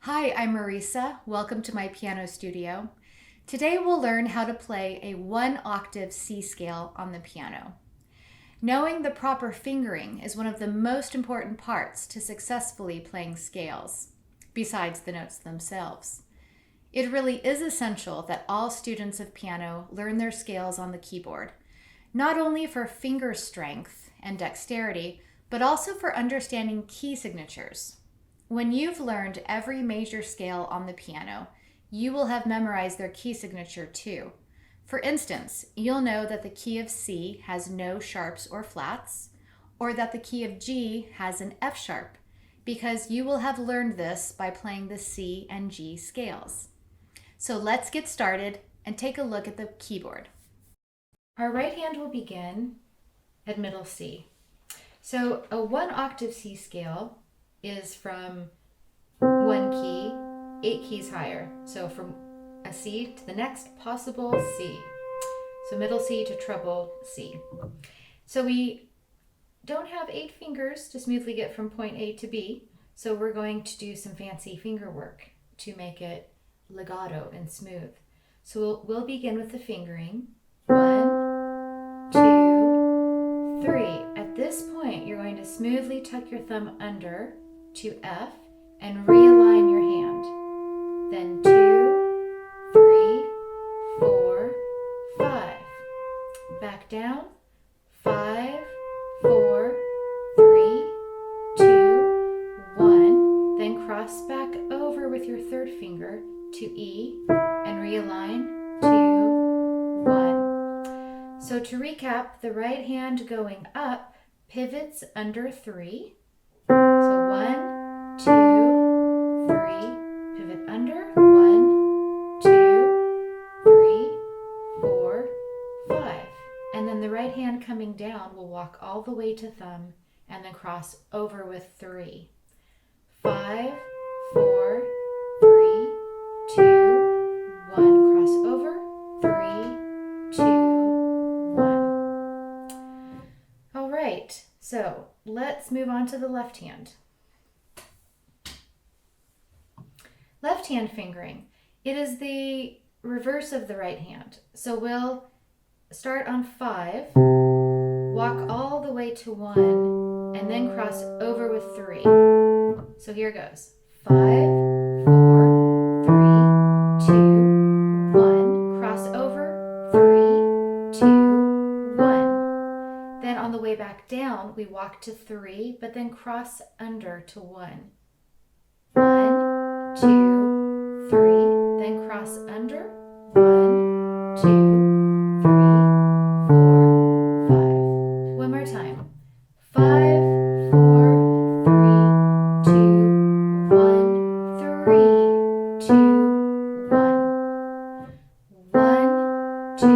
Hi, I'm Marisa. Welcome to my piano studio. Today we'll learn how to play a one-octave C scale on the piano. Knowing the proper fingering is one of the most important parts to successfully playing scales, besides the notes themselves. It really is essential that all students of piano learn their scales on the keyboard, not only for finger strength and dexterity, but also for understanding key signatures. When you've learned every major scale on the piano, you will have memorized their key signature too. For instance, you'll know that the key of C has no sharps or flats, or that the key of G has an F sharp, because you will have learned this by playing the C and G scales. So let's get started and take a look at the keyboard. Our right hand will begin at middle C. So a one-octave C scale is from one key, 8 keys higher. So from a C to the next possible C. So middle C to treble C. So we don't have 8 fingers to smoothly get from point A to B. So we're going to do some fancy finger work to make it legato and smooth. So we'll begin with the fingering. 1, 2, 3. At this point, you're going to smoothly tuck your thumb under to F and realign your hand. Then 2, 3, 4, 5. Back down. 5, 4, 3, 2, 1. Then cross back over with your third finger to E and realign 2, 1. So to recap, the right hand going up pivots under 3. So 1, 2, 3, pivot under, 1, 2, 3, 4, 5. And then the right hand coming down will walk all the way to thumb and then cross over with 3. 5, 4, 3, 2, 1. Cross over, 3, 2, 1. All right, so let's move on to the left hand. Left hand fingering. It is the reverse of the right hand. So we'll start on 5, walk all the way to 1, and then cross over with 3. So here goes. 5, 4, 3, 2, 1. Cross over, 3, 2, 1. Then on the way back down, we walk to 3, but then cross under to 1. 1, 2, 3, then cross under, 1, 2, 3, 4, 5. One more time. 5, 4, 3, 2, 1, 3, 2, 1. 1, 2,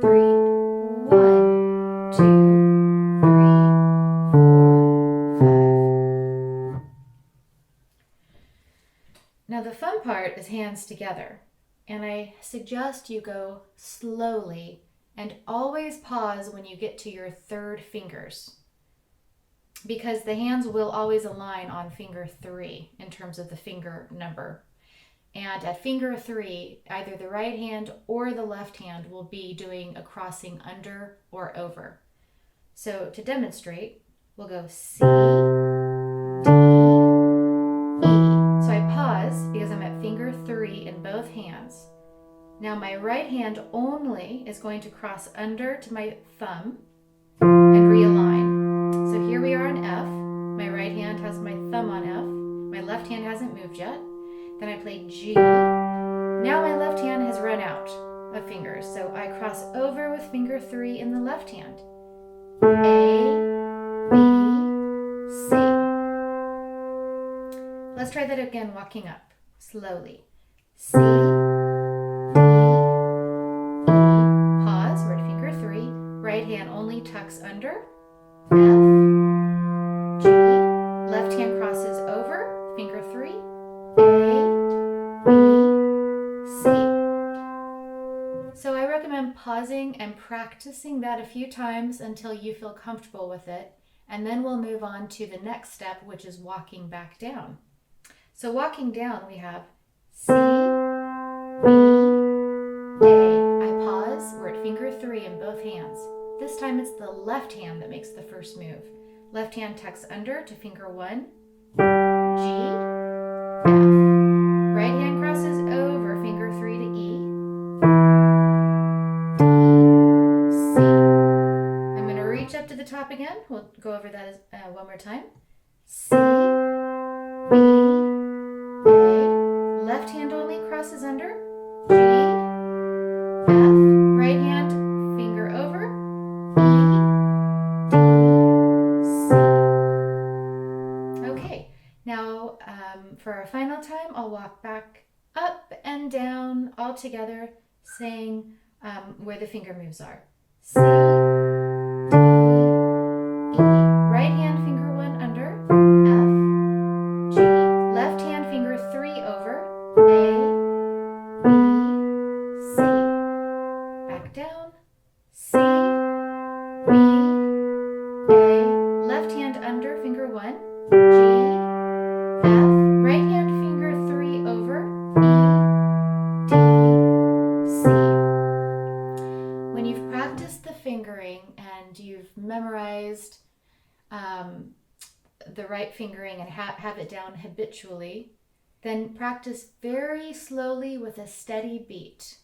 3, 1, 2, 3, 4, 5. Now the fun part is hands together, and I suggest you go slowly and always pause when you get to your third fingers, because the hands will always align on finger 3 in terms of the finger number. And at finger 3, either the right hand or the left hand will be doing a crossing under or over. So to demonstrate, we'll go C, D, E. So I pause because I'm at finger 3 in both hands. Now my right hand only is going to cross under to my thumb and realign. So here we are on F. My right hand has my thumb on F. My left hand hasn't moved yet. Then I play G. Now my left hand has run out of fingers. So I cross over with finger 3 in the left hand. A, B, C. Let's try that again, walking up slowly. C, D, E. Pause, we're at finger 3. Right hand only tucks under. F, G. Left hand crosses over, finger 3. A, B, C. So I recommend pausing and practicing that a few times until you feel comfortable with it, and then we'll move on to the next step, which is walking back down. So walking down, we have C, B, A. I pause. We're at finger 3 in both hands. This time it's the left hand that makes the first move. Left hand tucks under to finger 1, G, F. Right hand crosses over, finger 3 to E, D, C. I'm going to reach up to the top again. We'll go over that one more time. C, B, A. Left hand only crosses under, G, F. Right hand finger over, E, D, C. Okay, now for our final time, I'll walk back up and down all together, saying where the finger moves are. C, D, E. Right hand finger 1 under, F, G. Left hand finger 3 over, A, B, C. Back down, C, B, A. Left hand under, finger 1, G, F. Right hand finger 3 over, E, D, C. When you've practiced the fingering and you've memorized the right fingering and have it down habitually, then practice very slowly with a steady beat.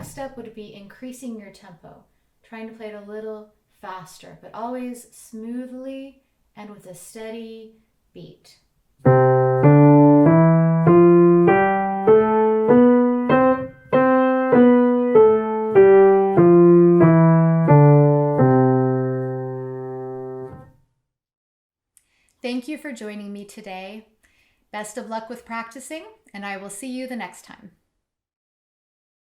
Step would be increasing your tempo, trying to play it a little faster, but always smoothly and with a steady beat. Thank you for joining me today. Best of luck with practicing, and I will see you the next time.